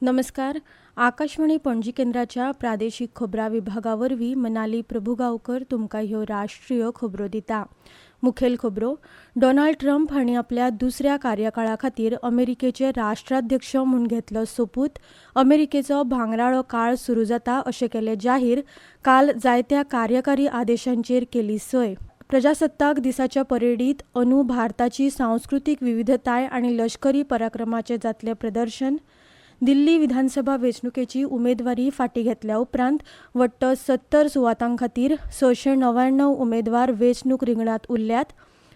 नमस्कार. आकाशवाणी पणजी केंद्राच्या प्रादेशीक खबरां विभागावरवीं मनाली प्रभुगांवकर तुमकां ह्यो राष्ट्रीय खबरो दिता. मुखेल खबरो. डोनाल्ड ट्रम्प हांणी आपल्या दुसऱ्या कार्यकाळा खातीर अमेरिकेचे राष्ट्राध्यक्ष म्हूण घेतलो सोपूत. अमेरिकेचो भांगराळो काळ सुरू जाता अशें केलें जाहीर. काल जायत्या कार्यकारी आदेशांचेर केली सय. प्रजासत्ताक दिसाच्या परेडीत अंदू भारताची सांस्कृतीक विविधताय आनी लश्करी पराक्रमाचें जातलें प्रदर्शन. दिल्ली विधानसभा वेंचणुकेची उमेदवारी फाटीं घेतल्या उपरांत वट्ट 70 सुवातां खातीर 699 उमेदवार वेंचणूक रिंगणात उरल्यात.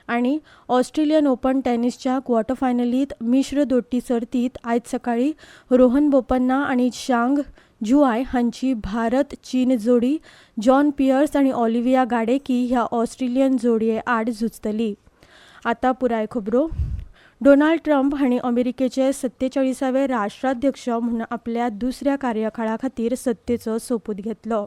आनी ऑस्ट्रेलियन ओपन टेनिसच्या क्वॉर्टर फायनलींत मिश्र दोट्टी सर्तींत आयज सकाळीं रोहन बोपन्ना आनी शांग झुआय हांची भारत चीन जोडी जॉन पियर्स आनी ऑलिव्हिया गाडेकी ह्या ऑस्ट्रेलियन जोडये आड झुजतली. आतां पुराय खबरो. डोनाल्ड ट्रम्प हांणी अमेरिकेचे 47वे राष्ट्राध्यक्ष म्हूण आपल्या दुसऱ्या कार्यकाळा खातीर सत्तेचो सोपूत घेतलो.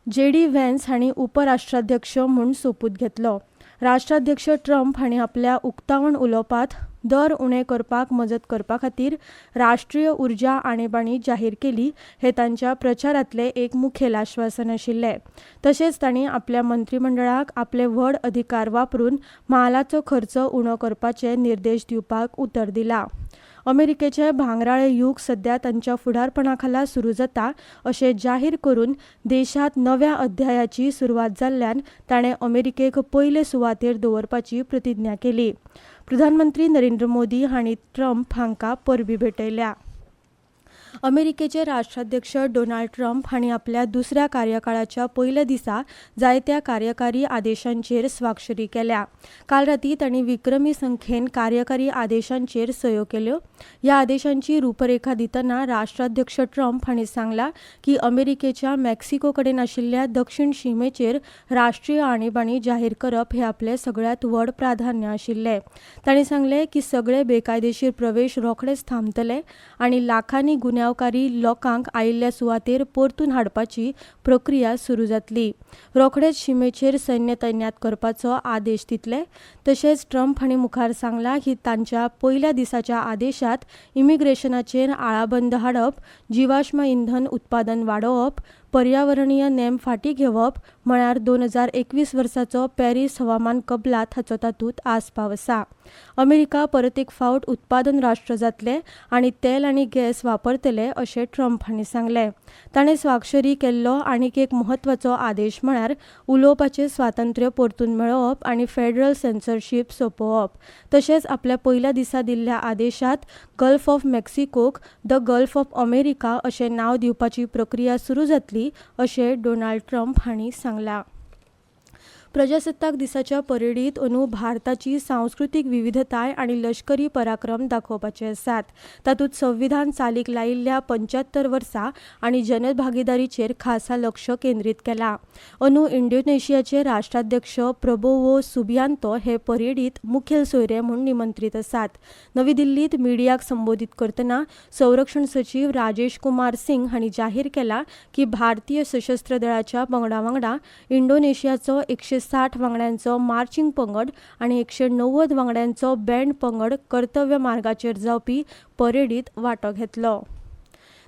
जेडी व्हॅन्स हांणी उपराष्ट्राध्यक्ष म्हूण सोपूत घेतलो. राष्ट्राध्यक्ष ट्रम्प हांणी आपल्या उक्तावण उलोवपांत दर उणें करपाक मजत करपा खातीर राष्ट्रीय उर्जा आणीबाणी जाहीर केली हें तांच्या प्रचारांतलें एक मुखेल आश्वासन आशिल्लें. तशेंच तांणी आपल्या मंत्रिमंडळाक आपले व्हड अधिकार वापरून म्हालाचो खर्च उणो करपाचे निर्देश दिवपाक उतर दिलां. अमेरिकेचें भांगराळें युग सध्या तांच्या फुडारपणा खाला सुरू जाता अशें जाहीर करून देशांत नव्या अध्यायाची सुरवात जाल्ल्यान ताणें अमेरिकेक पयले सुवातेर दवरपाची प्रतिज्ञा केली. प्रधानमंत्री नरेंद्र मोदी हांणी ट्रम्प हांकां परबीं भेटयल्या. अमेरिकेचे राष्ट्राध्यक्ष डोनाल्ड ट्रम्प हांणी आपल्या दुसऱ्या कार्यकाळाच्या पयल्या दिसा जायत्या कार्यकारी आदेशांचेर स्वाक्षरी केल्या. काल रातीं तांणी विक्रमी संख्येन कार्यकारी आदेशांचेर सयो केल्यो. ह्या आदेशांची रुपरेखा दितना राष्ट्राध्यक्ष ट्रम्प हांणी सांगलां की अमेरिकेच्या मेक्सिको कडेन आशिल्ल्या दक्षिण शिमेचेर राष्ट्रीय आणीबाणी जाहीर करप हें आपलें सगळ्यांत व्हड प्राधान्य आशिल्लें. तांणी सांगलें की सगळे बेकायदेशीर प्रवेश रोखडेच थांबतले आनी लाखांनी गुन्यांवकारी लोकांक आयिल्ल्या सुवातेर परतून हाडपाची प्रक्रिया सुरू जातली. रोखडेच शिमेचेर सैन्य तैनात करपाचो आदेश दितले. तशेंच ट्रम्प हांणी मुखार सांगलां की तांच्या पयल्या दिसाच्या आदेशांत इमिग्रेशनाचेर आळाबंद हाडप, जिवाश्म इंधन उत्पादन वाडोवप, पर्यावरणीय नेम फाटीं घेवप म्हळ्यार 2021 वर्साचो पॅरीस हवामान कबलात हाचो तातूंत आस्पाव आसा. अमेरिका परत एक फावट उत्पादन राष्ट्र जातले आनी तेल आनी गॅस वापरतले अशें ट्रम्प हांणी सांगलें. ताणें स्वाक्षरी केल्लो आनीक एक म्हत्वाचो आदेश म्हळ्यार उलोवपाचें स्वातंत्र्य परतून मेळोवप आनी फेडरल सेन्सरशीप सोंपोवप. तशेंच आपल्या पयल्या दिसा दिल्ल्या आदेशांत गल्फ ऑफ मेक्सिकोक द गल्फ ऑफ अमेरिका अशें नांव दिवपाची प्रक्रिया सुरू जातली अशें डोनाल्ड ट्रम्प हांणी सांगलां. प्रजासत्ताक दिसाच्या परेडीत अंदू भारताची सांस्कृतीक विविधताय आनी लश्करी पराक्रम दाखोवपाचे आसात. तातूंत संविधान चालीक लायिल्ल्या 75 वर्सां आनी जनभागीदारीचेर खासा लक्ष केंद्रीत केलां. अंदू इंडोनेशियाचे राष्ट्राध्यक्ष प्रबोवो सुबियांतो हे परेडीत मुखेल सोयरे म्हूण निमंत्रीत आसात. नवी दिल्लींत मिडियाक संबोधीत करतना संरक्षण सचीव राजेश कुमार सिंग हांणी जाहीर केलां की भारतीय सशस्त्र दळाच्या पंगडा वांगडा इंडोनेशियाचो 160 वांगड्यांचो मार्चिंग पंगड आनी 190 वांगड्यांचो बँड पंगड कर्तव्य मार्गाचेर जावपी परेडीत वांटो घेतलो.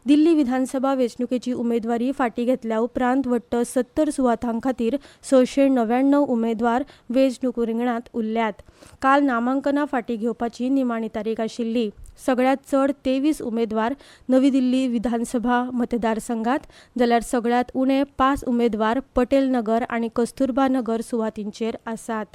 दिल्ली विधानसभा वेंचणुकेची उमेदवारी फाटीं घेतल्या उपरांत वट्ट 70 सुवातां खातीर 699 उमेदवार वेंचणूक रिंगणात उरल्यात. काल नामांकनां फाटीं घेवपाची निमाणी तारीख आशिल्ली. सगळ्यांत चड 23 उमेदवार नवी दिल्ली विधानसभा मतदारसंघात जाल्यार सगळ्यांत उणे 5 उमेदवार पटेल नगर आनी कस्तुरबा नगर सुवातींचेर आसात.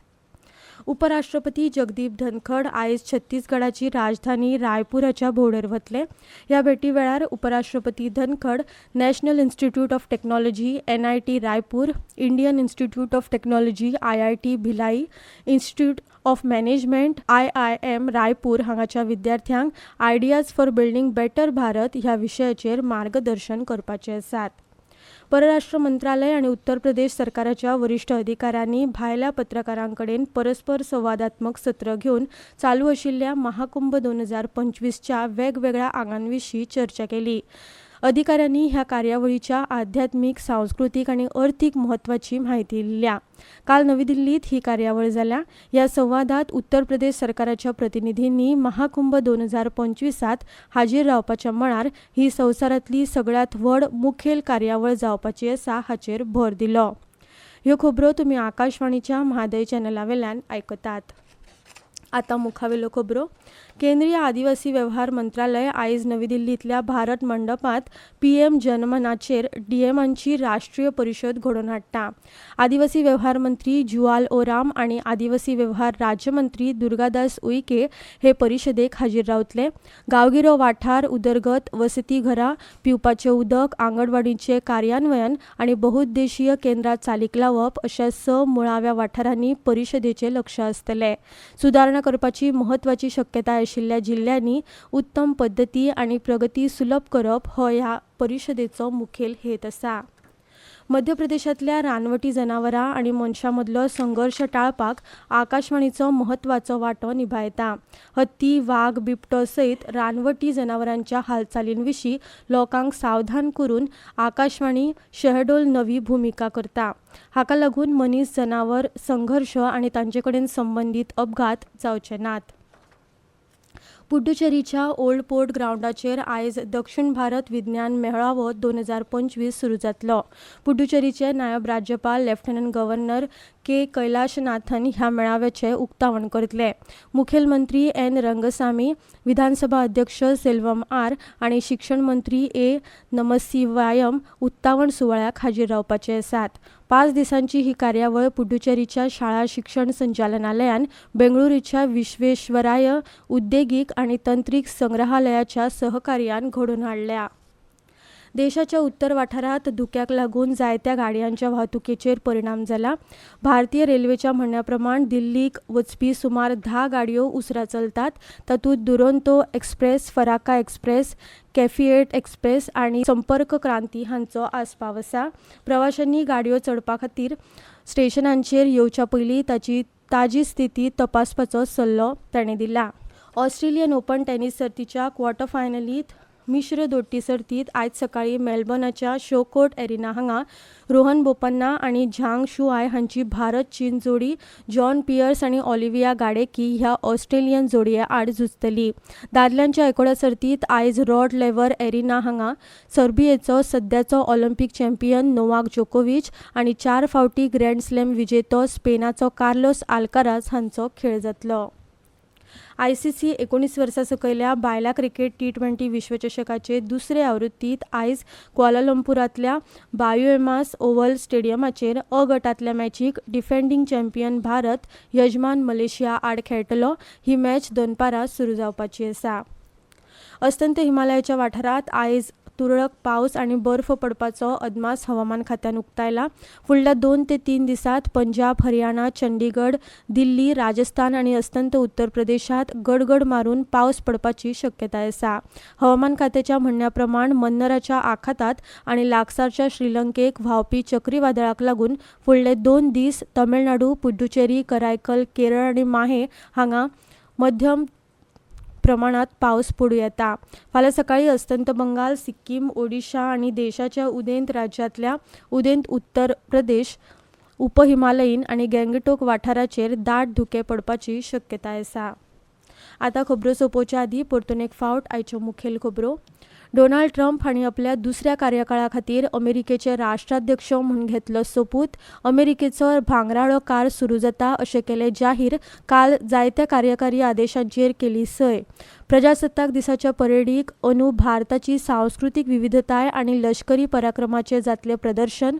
उपराष्ट्रपती जगदीप धनखड आयज छत्तीसगडाची राजधानी रायपूराच्या भोंवडेर वतले. ह्या भेटी वेळार उपराष्ट्रपती Dhankhar national institute of technology NIT Raipur, Indian institute of technology IIT Bhilai, institute of management IIM Raipur हांगाच्या विद्यार्थ्यांक ideas for building better Bharat ह्या विशयाचेर मार्गदर्शन करपाचे आसात. परराष्ट्र मंत्रालय आनी उत्तर प्रदेश सरकाराच्या वरिष्ठ अधिकाऱ्यांनी भायल्या पत्रकारांकडेन परस्पर संवादात्मक सत्र घेवन चालू आशिल्ल्या महाकुंभ 2025च्या वेगवेगळ्या आंगांविशीं चर्चा केली. अधिकाऱ्यांनी ह्या कार्यावळीच्या आध्यात्मिक, सांस्कृतिक आणि अर्थीक म्हत्वाची माहिती दिल्या. काल नवी दिल्लीत ही कार्यावळ जाल्या. या संवादात उत्तर प्रदेश सरकाराच्या प्रतिनिधींनी महाकुंभ 2025त हाजीर रावपाच्या मळार ही संवसारांतली सगळ्यात व्हड मुखेल कार्यावळ जावपाची आसा हाचेर भर दिलो. ह्यो खबरो तुमी आकाशवाणीच्या म्हादय चॅनलावेल्यान आयकतात. आतां मुखावेल्यो खबरो. केंद्रीय आदिवासी वेव्हार मंत्रालय आयज नवी दिल्लींतल्या भारत मंडपांत पीएम जनमनाचेर डीएमांची राष्ट्रीय परिशद घडोवन हाडटा. आदिवासी वेव्हार मंत्री जुवाल ओराम आनी आदिवासी वेव्हार राज्यमंत्री दुर्गादास उईके हे परिशदेक हाजीर रावतले. गांवगिरो वाठार, उदरगत, वसतीघरां, पिवपाचें उदक, आंगणवाडीचें कार्यान्वयन आनी बहुउद्देशीय केंद्रां चालीक लावप अशा 6 मुळाव्या वाठारांनी परिशदेचें लक्ष आसतलें. सुदारणा करपाची म्हत्वाची शक्यताय आशिल्ल्या जिल्ल्यांनी उत्तम पद्दती आनी प्रगती सुलभ करप हो ह्या परिशदेचो मुखेल हेत आसा. मध्य प्रदेशांतल्या रानवटी जनावरां आनी मनशां मदलो संघर्श टाळपाक आकाशवाणीचो म्हत्वाचो वांटो निभायता. हत्ती, वाग, बिबटो सयत रानवटी जनावरांच्या हालचालींविशीं लोकांक सावधान करून आकाशवाणी शहडोल नवी भुमिका करता. हाका लागून मनीस जनावर संघर्श आनी तांचे कडेन संबंदीत अपघात जावचे नात. पुड्डुचेरीच्या ओल्ड पोर्ट ग्राउंडाचेर आयज दक्षिण भारत विज्ञान मेळावो 2025 सुरू जातलो. पुड्डुचेरीचे नायब राज्यपाल लेफ्टनंट गव्हर्नर के कैलाशनाथन ह्या मेळाव्याचे उक्तावण करतले. मुखेलमंत्री एन रंगसामी, विधानसभा अध्यक्ष सेल्वम आर आनी शिक्षण मंत्री ए नमसिवायम उक्तावण सुवाळ्याक हाजीर रावपाचे आसात. 5 दिसांची ही कार्यावळ पुड्डुचेरीच्या शाळा शिक्षण संचालनालयान बेंगळुरूच्या विश्वेश्वराय उद्देगीक आनी तंत्रीक संग्रहालयाच्या सहकार्यान घडोवन हाडल्या. देशाच्या उत्तर वाठारांत धुक्याक लागून जायत्या गाडयांच्या वाहतुकेचेर परिणाम जाला. भारतीय रेल्वेच्या म्हणण्याप्रमाण दिल्लीक वचपी सुमार 10 गाडयो उसरा चलतात. तातूंत दुरोंतो एक्सप्रेस, फराक्का एक्सप्रेस, कॅफिएट एक्सप्रेस आनी संपर्क क्रांती हांचो आस्पाव आसा. प्रवाशांनी गाडयो चडपा खातीर स्टेशनांचेर येवच्या पयलीं ताची ताजी स्थिती तपासपाचो सल्लो ताणें दिला. ऑस्ट्रेलियन ओपन टेनिस सर्तीच्या क्वॉर्टर फायनलींत मिश्र दोट्टी सर्तीत आयज सकाळीं मेलबर्नाच्या शोकोर्ट एरिना हांगा रोहन बोपन्ना आनी झांग शुआय हांची भारत-चीन जोडी जॉन पियर्स आनी ऑलिव्हिया गाडेकी ह्या ऑस्ट्रेलियन जोडये आड झुजतली. दादल्यांच्या एकोड्या सर्तीत आयज रॉड लेव्हर एरिना हांगा सर्बियेचो सध्याचो ऑलिंपिक चॅम्पियन नोवाक जोकोविच आनी 4 फावटी ग्रँड स्लॅम विजेतो स्पेनाचो कार्लोस आल्काराज हांचो खेळ जातलो. आयसीसी 19 वर्सां सकयल्या बायलां क्रिकेट T20 विश्वचषकाचे दुसरे आवृत्तीत आयज क्वालालंपुरांतल्या बायोएमास ओव्हल स्टेडियमाचेर अ गटांतल्या मॅचीक डिफेंडिंग चॅम्पियन भारत यजमान मलेशिया आड खेळटलो. ही मॅच दनपारां सुरू जावपाची आसा. अस्तंत हिमालयाच्या वाठारांत आयज तुरळक पावस आनी बर्फ पडपाचो अदमास हवामान खात्यान उक्तायला. फुडल्या 2 ते 3 दिसांत पंजाब, हरियाणा, चंडीगड, दिल्ली, राजस्थान आनी अस्तंत उत्तर प्रदेशांत गडगड मारून पावस पडपाची शक्यताय आसा. हवामान खात्याच्या म्हणण्या प्रमाण मन्नराच्या आखातांत आनी लागसारच्या श्रीलंकेक व्हांवपी चक्रीवादळाक लागून फुडले 2 दीस तमिळनाडू, पुड्डुचेरी, करायकल, केरळ आनी माहे हांगा मध्यम प्रमाणात पावस पडूं येता. फाल्यां सकाळीं अस्तंत बंगाल, सिक्कीम, ओडिशा आनी देशाच्या उदेंत राज्यांतल्या उदेंत उत्तर प्रदेश, उपहिमालयीन आनी गँगटोक वाठाराचेर दाट धुके पडपाची शक्यताय आसा. आतां खबरो सोंपोवच्या आदीं परतून एक फावट आयच्यो मुखेल खबरो. डोनाल्ड ट्रम्प हांणी आपल्या दुसऱ्या कार्यकाळा खातीर अमेरिकेचे राष्ट्राध्यक्ष म्हूण घेतलो सोपूत. अमेरिकेचो भांगराळो कार सुरू जाता अशें केलें जाहीर. काल जायत्या कार्यकारी आदेशांचेर केली सय. प्रजासत्ताक दिसाच्या परेडीक अंदू भारताची सांस्कृतीक विविधताय आनी लश्करी पराक्रमाचें जातलें प्रदर्शन.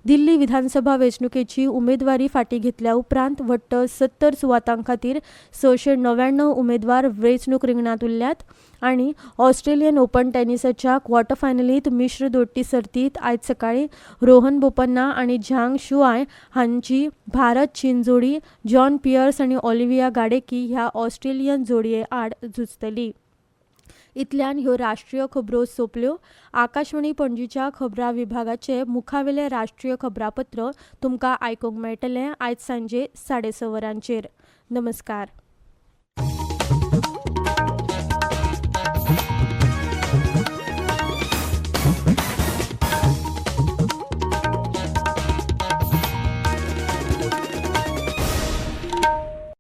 दिल्ली विधानसभा वेंचणुकेची उमेदवारी फाटीं घेतल्या उपरांत वट्ट 70 सुवातां खातीर 699 उमेदवार वेंचणूक रिंगणांत उरल्यात. आनी ऑस्ट्रेलियन ओपन टेनिसाच्या क्वॉर्टर फायनलींत मिश्र दोट्टी सर्तीत आयज सकाळीं रोहन बोपन्ना आनी झांग शुआय हांची भारत-चीन जोडी जॉन पियर्स आनी ऑलिव्हिया गाडेकी ह्या ऑस्ट्रेलियन जोडये आड झुजतली. इतल्यान ह्यो राष्ट्रीय खबरो सोंपल्यो. आकाशवाणी पणजीच्या खबरां विभागाचे मुखावेले राष्ट्रीय खबरापत्र तुमकां आयकूंक मेळटलें आयज सांजे 6:30 वरांचेर. नमस्कार.